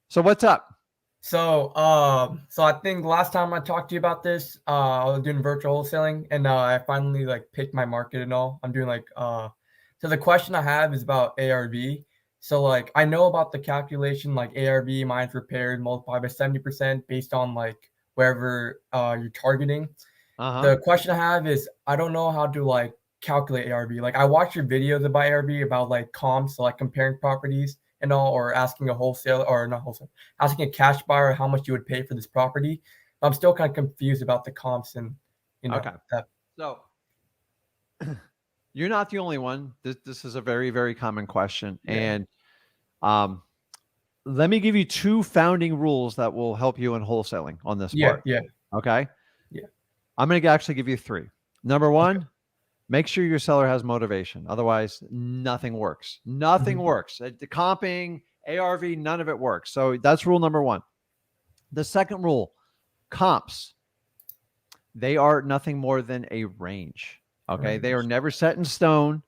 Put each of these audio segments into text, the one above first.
So what's up? So I think last time I talked to you about this, I was doing virtual wholesaling, and I finally like picked my market and all. I'm doing so the question I have is about ARV. So like I know about the calculation like ARV minus repaired multiplied by 70% based on like wherever you're targeting. Uh-huh. The question I have is I don't know how to like calculate ARV. Like I watched your videos about ARV about like comps, so, like comparing properties and all, or asking a wholesale or not wholesale, asking a cash buyer how much you would pay for this property. I'm still kind of confused about the comps and Okay. that. So you're not the only one. This is a very, very common question. Yeah. And um, let me give you two founding rules that will help you in wholesaling on this Yeah. part. Yeah. Okay. Yeah. I'm going to actually give you three. Number Okay. one, make sure your seller has motivation. Otherwise, nothing works. Nothing Mhm. works. The comping, ARV, none of it works. So that's rule number one. The second rule, comps. They are nothing more than a range. Okay. They are Range. never set in stone.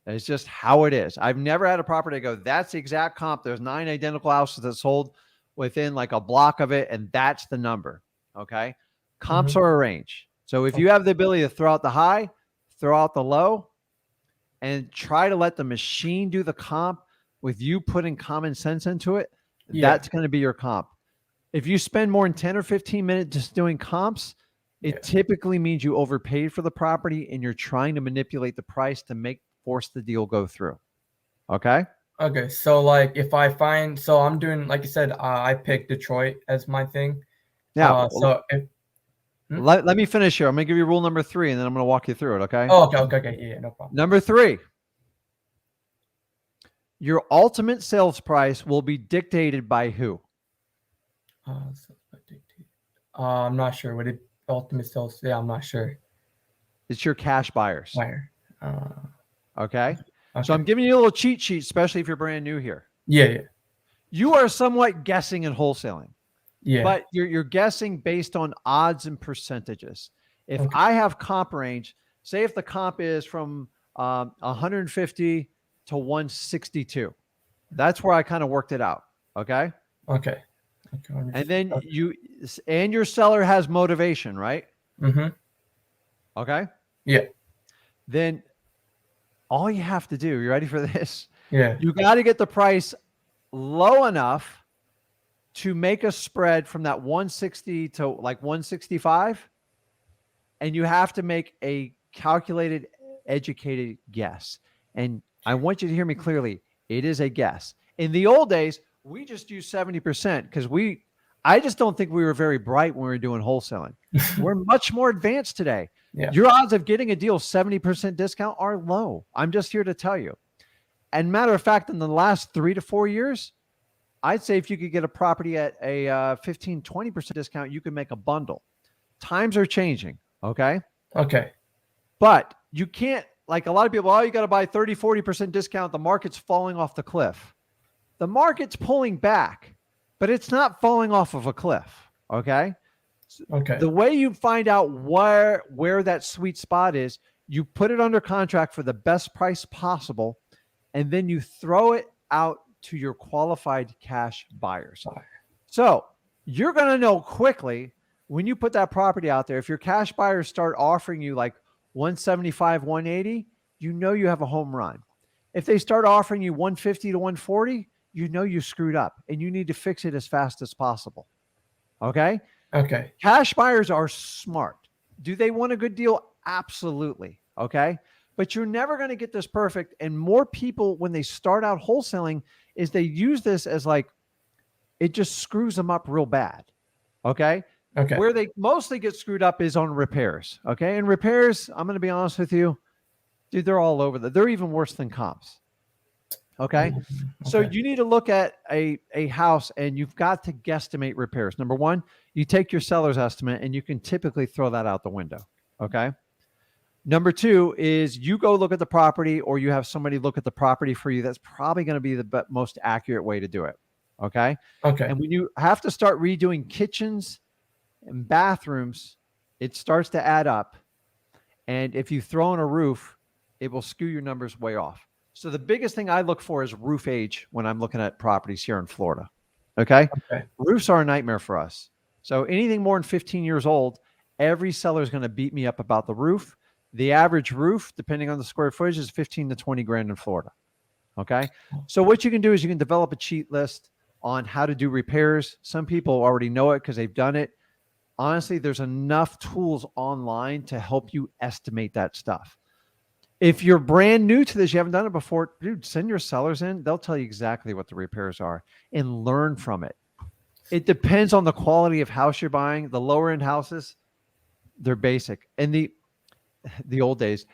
It's just how it is. I've never had a property go, that's the exact comp. There's 9 identical houses that sold within like a block of it, and that's the number. Okay. Comps Mhm. are a range. So if you Okay. have the ability to throw out the high, throw out the low, and try to let the machine do the comp with you putting common sense into it, Yeah. that's going to be your comp. If you spend more than 10 or 15 minutes just doing comps, it Yeah. typically means you overpaid for the property and you're trying to manipulate the price to force the deal go through. Okay? Okay. So like if I find so I'm doing like you said, I picked Detroit as my thing. Now, So if hmm? let me finish here. I'm going to give you rule number 3 and then I'm going to walk you through it. Okay? Oh, okay, yeah, no problem. Number 3, your ultimate sales price will be dictated by who? So I'm not sure. What it ultimate sales? Yeah, I'm not sure. It's your cash buyers. Where? Okay? So I'm Okay. giving you a little cheat sheet, especially if you're brand new here. Yeah, yeah, You are somewhat guessing in wholesaling, yeah. but you're guessing based on odds and percentages. If Okay, I have comp range, say if the comp is from 150 to 162, that's where I kind of worked it out. Okay. okay, okay. And then Okay. your seller has motivation, right? Mm-hmm. Okay. Yeah, Then all you have to do, you ready for this? yeah. You got to get the price low enough to make a spread from that 160 to like 165. And you have to make a calculated, educated guess. And I want you to hear me clearly. It is a guess. In the old days, we just used 70% because I just don't think we were very bright when we were doing wholesaling. We're much more advanced today. Yeah. Your odds of getting a deal 70% discount are low. I'm just here to tell you. And matter of fact, in the last 3 to 4 years, I'd say if you could get a property at a 15, 20% discount, you could make a bundle. Times are changing. Okay. Okay. But you can't, like a lot of people, oh, you got to buy 30, 40% discount. The market's falling off the cliff. The market's pulling back, but it's not falling off of a cliff. Okay. Okay. The way you find out where that sweet spot is, you put it under contract for the best price possible, and then you throw it out to your qualified cash buyers. So you're going to know quickly when you put that property out there, if your cash buyers start offering you like 175, 180, you know you have a home run. If they start offering you 150 to 140, you know you screwed up and you need to fix it as fast as possible. Okay? Okay. Cash buyers are smart. Do they want a good deal? Absolutely. Okay. But you're never going to get this perfect. And more people, when they start out wholesaling, is they use this as like, it just screws them up real bad. Okay. Okay. Where they mostly get screwed up is on repairs. Okay. And repairs, I'm going to be honest with you, dude, they're all over they're even worse than comps. Okay. So Okay. you need to look at a house and you've got to guesstimate repairs. Number one, you take your seller's estimate and you can typically throw that out the window. Okay. Number two is you go look at the property or you have somebody look at the property for you. That's probably going to be the most accurate way to do it. Okay. Okay. And when you have to start redoing kitchens and bathrooms, it starts to add up. And if you throw in a roof, it will skew your numbers way off. So the biggest thing I look for is roof age when I'm looking at properties here in Florida. Okay. Okay. Roofs are a nightmare for us. So anything more than 15 years old, every seller is going to beat me up about the roof. The average roof, depending on the square footage, is 15 to 20 grand in Florida. Okay. So what you can do is you can develop a cheat list on how to do repairs. Some people already know it because they've done it. Honestly, there's enough tools online to help you estimate that stuff. If you're brand new to this, you haven't done it before, dude, send your sellers in. They'll tell you exactly what the repairs are and learn from it. It depends on the quality of house you're buying. The lower end houses, they're basic. In the old days,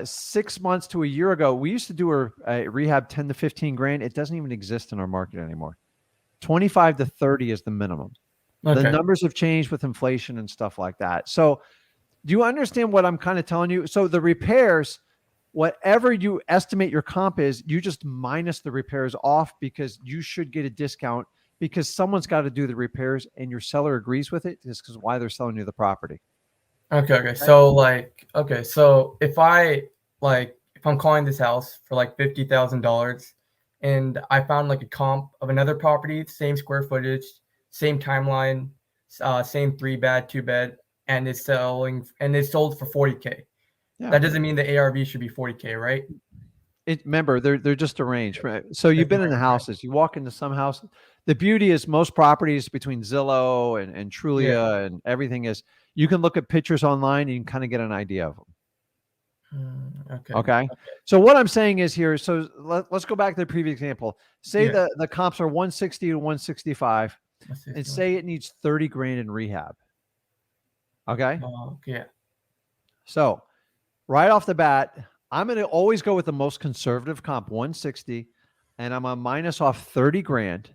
6 months to a year ago, we used to do a rehab 10 to 15 grand. It doesn't even exist in our market anymore. 25 to 30 is the minimum. The Okay. numbers have changed with inflation and stuff like that. So do you understand what I'm kind of telling you? So the repairs, whatever you estimate your comp is, you just minus the repairs off because you should get a discount because someone's got to do the repairs and your seller agrees with it. Just because why they're selling you the property. Okay. Okay. Okay. So like, okay. So if I'm calling this house for like $50,000, and I found like a comp of another property, same square footage, same timeline, same 3 bed, 2 bed, and it's sold for 40K. Yeah. That doesn't mean the ARV should be 40K, right? Remember, they're just a range, right? So you've That's been in the right. houses. You walk into some house. The beauty is most properties between Zillow and Yeah. Trulia and everything is you can look at pictures online and you can kind of get an idea of them. Okay. Okay. Okay. So what I'm saying is here, so let's go back to the previous example. Say Yeah. the comps are 160 to 165 and 161. say it needs 30 grand in rehab. Okay. Yeah. So right off the bat, I'm going to always go with the most conservative comp, 160, and I'm going to minus off 30 grand.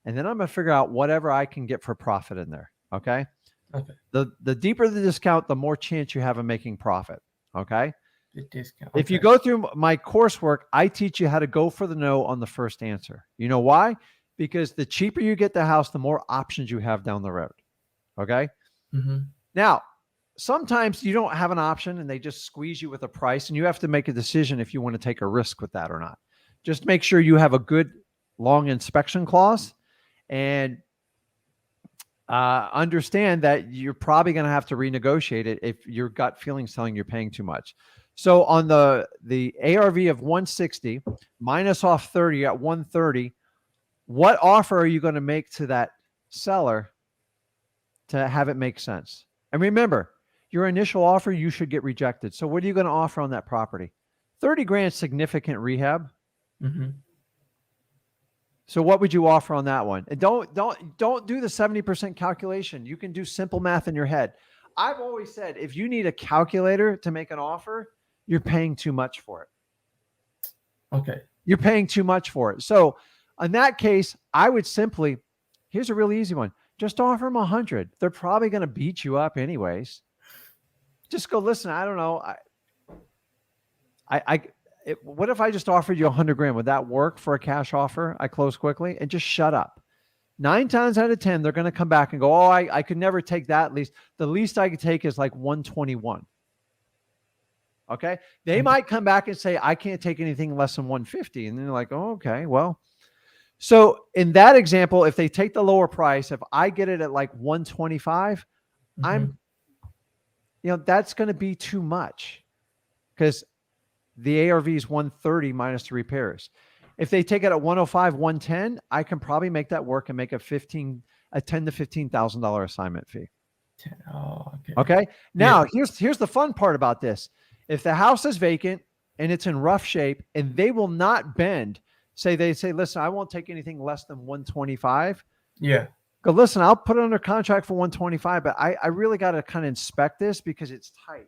And then I'm going to figure out whatever I can get for profit in there. Okay. Okay. The deeper the discount, the more chance you have of making profit. Okay. The discount. If you Okay. go through my coursework, I teach you how to go for the no on the first answer. You know why? Because the cheaper you get the house, the more options you have down the road. Okay. Mm-hmm. Now, sometimes you don't have an option and they just squeeze you with a price and you have to make a decision if you want to take a risk with that or not. Just make sure you have a good long inspection clause and understand that you're probably going to have to renegotiate it if your gut feeling's telling you're paying too much. So on the ARV of 160 minus off 30 at 130, what offer are you going to make to that seller to have it make sense? And remember, your initial offer, you should get rejected. So what are you going to offer on that property? 30 grand significant rehab. Mm-hmm. So what would you offer on that one? And don't do the 70% calculation. You can do simple math in your head. I've always said if you need a calculator to make an offer, you're paying too much for it. Okay. You're paying too much for it. So in that case, I would simply, here's a really easy one. Just offer them 100. They're probably going to beat you up anyways. Just go, listen, I don't know. What if I just offered you 100 grand? Would that work for a cash offer? I close quickly and just shut up. 9 times out of 10, they're going to come back and go, oh, I could never take that least. The least I could take is like 121. Okay. They might come back and say, I can't take anything less than 150. And then they're like, oh, okay, well. So in that example, if they take the lower price, if I get it at like 125, Mm-hmm. that's going to be too much because the ARV is 130 minus the repairs. If they take it at 105, 110, I can probably make that work and make a $10,000 to $15,000 assignment fee. Oh, okay. Okay. Now here's the fun part about this. If the house is vacant and it's in rough shape and they will not bend, they say, listen, I won't take anything less than 125. Yeah. Go, listen, I'll put it under contract for 125, but I really got to kind of inspect this because it's tight.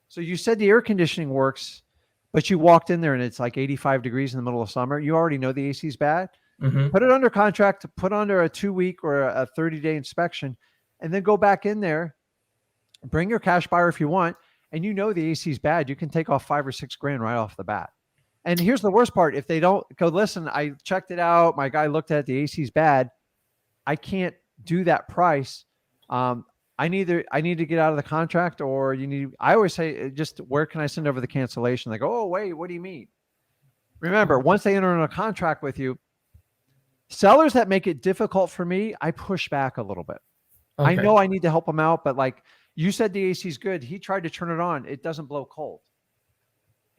So you said the air conditioning works, but you walked in there and it's like 85 degrees in the middle of summer. You already know the AC is bad. Mm-hmm. Put it under contract, put under a 2-week or a 30-day inspection, and then go back in there, bring your cash buyer if you want, and the AC is bad. You can take off 5 or 6 grand right off the bat. And here's the worst part. If they don't go, listen, I checked it out. My guy looked at it, the AC is bad. I can't do that price. I need to get out of the contract or I always say, just where can I send over the cancellation? They go, oh, wait, what do you mean? Remember, once they enter in a contract with you, Sellers that make it difficult for me, I push back a little bit. I Okay. know I need to help him out, but like you said, the AC is good. He tried to turn it on. It doesn't blow cold.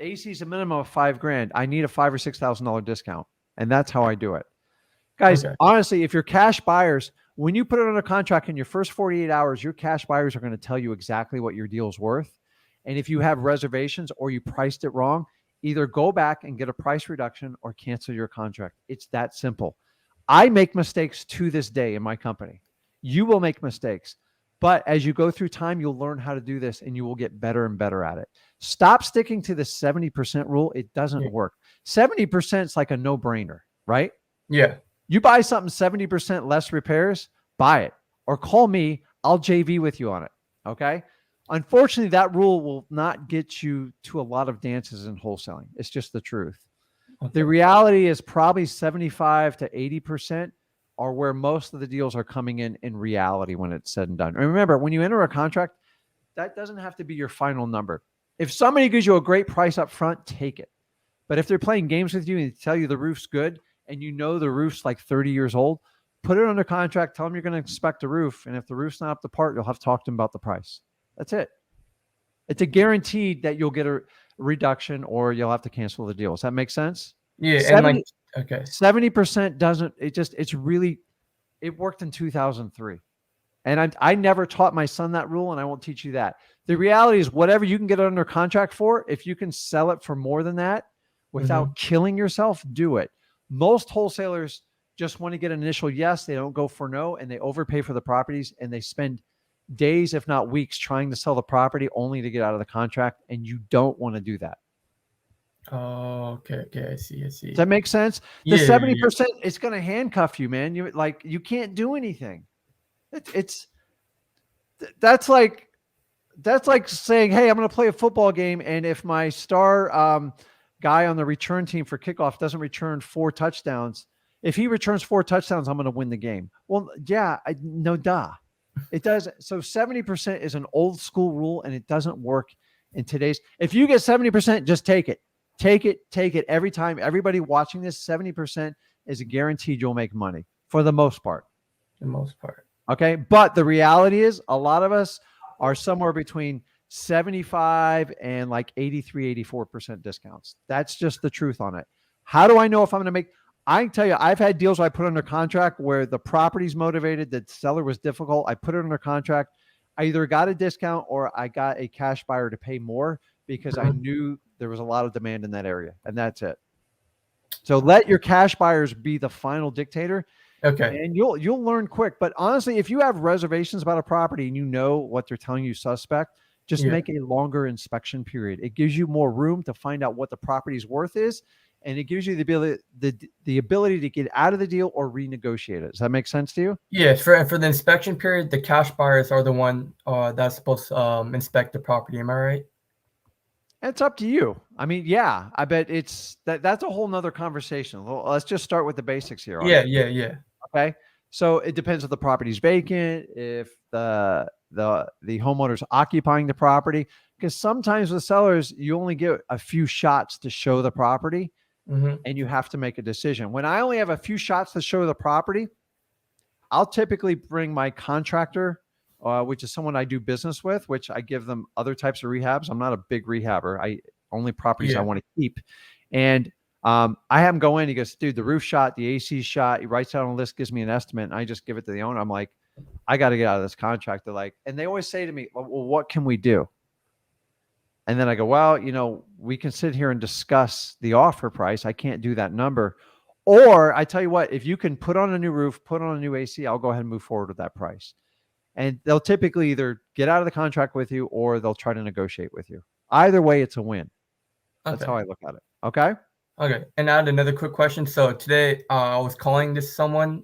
AC is a minimum of $5,000. I need a $5,000 or $6,000 discount. And that's how I do it. Guys, Okay. honestly, if you're cash buyers, when you put it under contract in your first 48 hours, your cash buyers are going to tell you exactly what your deal's worth. And if you have reservations or you priced it wrong, either go back and get a price reduction or cancel your contract. It's that simple. I make mistakes to this day in my company. You will make mistakes. But as you go through time, you'll learn how to do this and you will get better and better at it. Stop sticking to the 70% rule. It doesn't Yeah. work. 70% is like a no brainer, right? Yeah. You buy something 70% less repairs, buy it or call me. I'll JV with you on it. Okay. Unfortunately, that rule will not get you to a lot of dances in wholesaling. It's just the truth. The Okay. reality is probably 75 to 80% are where most of the deals are coming in reality when it's said and done. And remember, when you enter a contract, that doesn't have to be your final number. If somebody gives you a great price up front, take it. But if they're playing games with you and tell you the roof's good and you know the roof's like 30 years old, put it under contract, tell them you're going to inspect the roof. And if the roof's not up to par, you'll have to talk to them about the price. That's it. It's a guaranteed that you'll get a reduction or you'll have to cancel the deal. Does that make sense? Yeah. And like, 70, okay. 70% doesn't, it's really, it worked in 2003. And I never taught my son that rule, and I won't teach you that. The reality is, whatever you can get under contract for, if you can sell it for more than that Mm-hmm. without killing yourself, do it. Most wholesalers just want to get an initial yes. They don't go for no, and they overpay for the properties, and they spend days, if not weeks, trying to sell the property only to get out of the contract. And you don't want to do that. Oh, okay. Okay. I see. I Does see. that make sense? The Yeah. Yeah. Yeah. 70%, it's going to handcuff you, man. You can't do anything. It's that's like saying, "Hey, I'm going to play a football game, and if my star guy on the return team for kickoff doesn't return 4 touchdowns, if he returns 4 touchdowns, I'm going to win the game." Well, yeah, no, duh, it does. So 70% is an old school rule, and it doesn't work in today's. If you get 70%, just take it, take it every time. Everybody watching this, 70% is guaranteed you'll make money for the most part. The most part. Okay. But the reality is, a lot of us are somewhere between 75 and like 83, 84% discounts. That's just the truth on it. How do I know if I'm going to make? I can tell you, I've had deals I put under contract where the property's motivated, the seller was difficult. I put it under contract. I either got a discount or I got a cash buyer to pay more because I Mhm. knew there was a lot of demand in that area. And that's it. So let your cash buyers be the final dictator Okay. and you'll learn quick. But honestly, if you have reservations about a property and you know what they're telling you suspect, just Yeah. make a longer inspection period. It gives you more room to find out what the property's worth is, and it gives you the ability to get out of the deal or renegotiate it. Does that make sense to you? Yeah. For the inspection period, the cash buyers are the one that's supposed to inspect the property. Am I right? It's up to you. I mean, yeah, I bet that's a whole nother conversation. Well, let's just start with the basics here on Yeah. it. Yeah. Yeah. Okay. So it depends if the property's vacant, if the homeowner's occupying the property. Because sometimes with sellers, you only get a few shots to show the property Mm-hmm. and you have to make a decision. When I only have a few shots to show the property, I'll typically bring my contractor, which is someone I do business with, which I give them other types of rehabs. I'm not a big rehabber. I only properties I Yeah. want to keep. And I have him go in. He goes, dude, the roof shot, the AC shot. He writes out on a list, gives me an estimate, and I just give it to the owner. I'm like, I got to get out of this contract. They're like, and they always say to me, well, what can we do? And then I go, well, we can sit here and discuss the offer price. I can't do that number. Or I tell you what, if you can put on a new roof, put on a new AC, I'll go ahead and move forward with that price. And they'll typically either get out of the contract with you or they'll try to negotiate with you. Either way, it's a win. That's how Okay. I look at it. Okay. Okay. And I had another quick question. So today, I was calling this someone.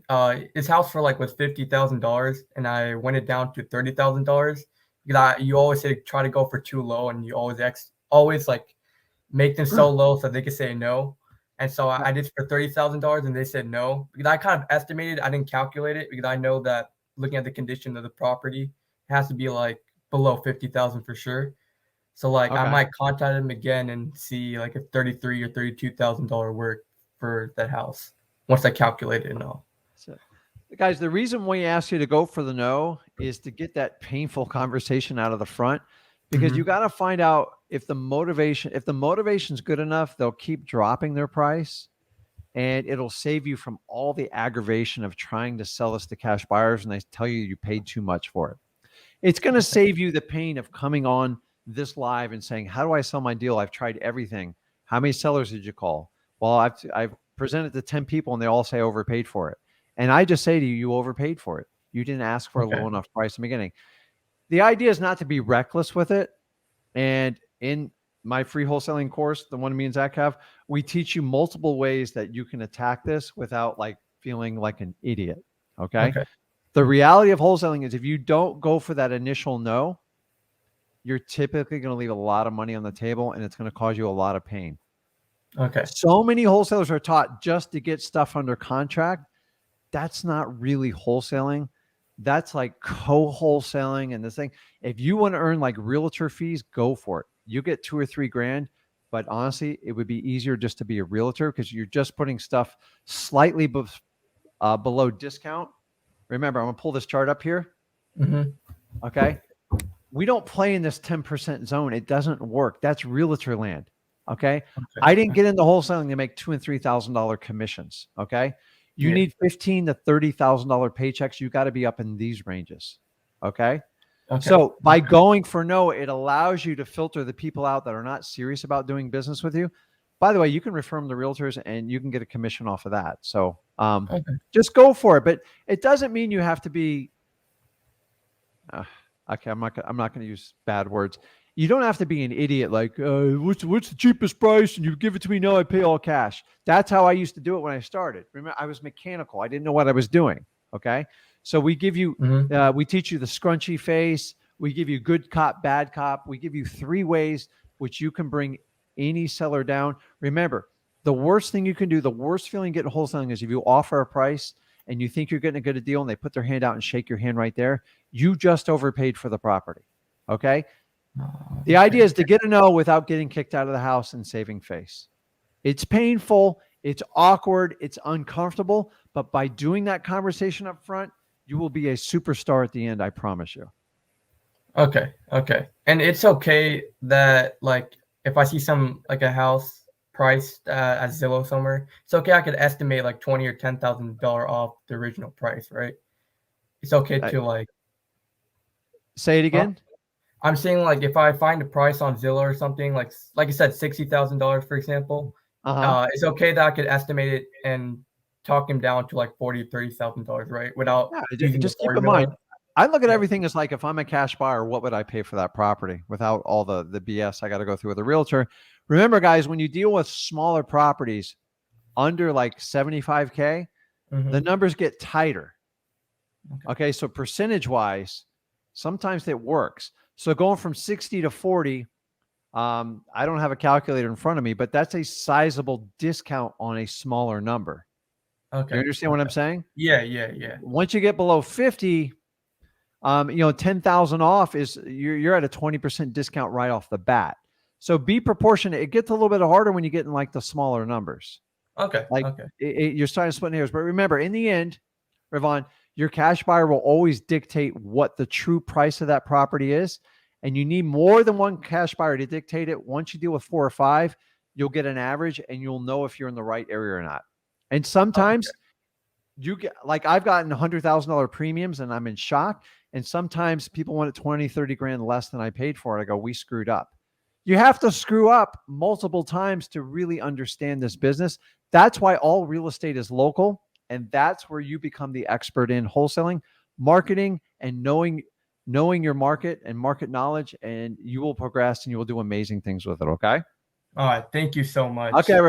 His house for like was $50,000, and I went it down to $30,000 because you always say try to go for too low, and you always like make them so low so they could say no. And so I did for $30,000, and they said no because I kind of estimated. I didn't calculate it because I know that looking at the condition of the property, it has to be like below 50,000 for sure. So like I Okay. might contact him again and see like if 33 or $32,000 work for that house. once I calculate it and all. So, guys, the reason we ask you to go for the no is to get that painful conversation out of the front, because you Mm-hmm. got to find out if the motivation's good enough, they'll keep dropping their price, and it'll save you from all the aggravation of trying to sell this to cash buyers and they tell you you paid too much for it. It's going to save you the pain of coming on this live and saying, how do I sell my deal? I've tried everything. How many sellers did you call? Well, I've presented to 10 people and they all say overpaid for it. And I just say to you, you overpaid for it. You didn't ask for a Okay. low enough price in the beginning. The idea is not to be reckless with it. And in my free wholesaling course, the one me and Zach have, we teach you multiple ways that you can attack this without like feeling like an idiot. Okay. Okay. The reality of wholesaling is if you don't go for that initial no, you're typically going to leave a lot of money on the table and it's going to cause you a lot of pain. Okay. So many wholesalers are taught just to get stuff under contract. That's not really wholesaling. That's like co-wholesaling and this thing. If you want to earn like realtor fees, go for it. You get 2 or 3 grand, but honestly, it would be easier just to be a realtor because you're just putting stuff slightly below discount. Remember, I'm going to pull this chart up here. Mm-hmm. Okay. We don't play in this 10% zone. It doesn't work. That's realtor land. Okay. I didn't get into wholesaling to make $2,000 and $3,000 commissions. Okay. You need $15,000 to $30,000 paychecks. You got to be up in these ranges. Okay. So by going for no, it allows you to filter the people out that are not serious about doing business with you. By the way, you can refer them to realtors and you can get a commission off of that. So just go for it. But it doesn't mean you have to be okay, I'm not going to use bad words. You don't have to be an idiot like, what's the cheapest price? And you give it to me. No, I pay all cash. That's how I used to do it when I started. Remember, I was mechanical. I didn't know what I was doing. Okay. So we give you, we teach you the scrunchy face. We give you good cop, bad cop. We give you 3 ways which you can bring any seller down. Remember, the worst thing you can do, the worst feeling getting wholesaling is if you offer a price and you think you're getting a good deal and they put their hand out and shake your hand right there, you just overpaid for the property. Okay. The idea is to get a no without getting kicked out of the house and saving face. It's painful. It's awkward. It's uncomfortable. But by doing that conversation up front, you will be a superstar at the end. I promise you. Okay. And it's okay that like if I see some like a house priced at Zillow somewhere, it's okay. I could estimate like $20,000 or $10,000 off the original price, right? It's okay to like say it again. I'm saying like if I find a price on Zillow or something like I said $60,000 for example, it's okay that I could estimate it and talk him down to like $40,000-$30,000, right? Without using just the keep in formula. mind. I look at everything as like if I'm a cash buyer, what would I pay for that property without all the BS I got to go through with a realtor? Remember, guys, when you deal with smaller properties under like 75K, the numbers get tighter. Okay, so percentage wise, sometimes it works. So going from 60 to 40, I don't have a calculator in front of me, but that's a sizable discount on a smaller number. Okay. You understand what I'm saying? Yeah. Once you get below 50, 10,000 off is you're at a 20% discount right off the bat. So be proportionate. It gets a little bit harder when you get in like the smaller numbers. Okay. You're starting to split hairs. But remember, in the end, Ravon, your cash buyer will always dictate what the true price of that property is. And you need more than one cash buyer to dictate it. Once you deal with 4 or 5, you'll get an average and you'll know if you're in the right area or not. And sometimes you get like I've gotten $100,000 premiums and I'm in shock. And sometimes people want it 20, 30 grand less than I paid for it. I go, we screwed up. You have to screw up multiple times to really understand this business. That's why all real estate is local. And that's where you become the expert in wholesaling, marketing, and knowing your market and market knowledge, and you will progress and you will do amazing things with it. Okay. All right. Thank you so much. Okay, Ravon.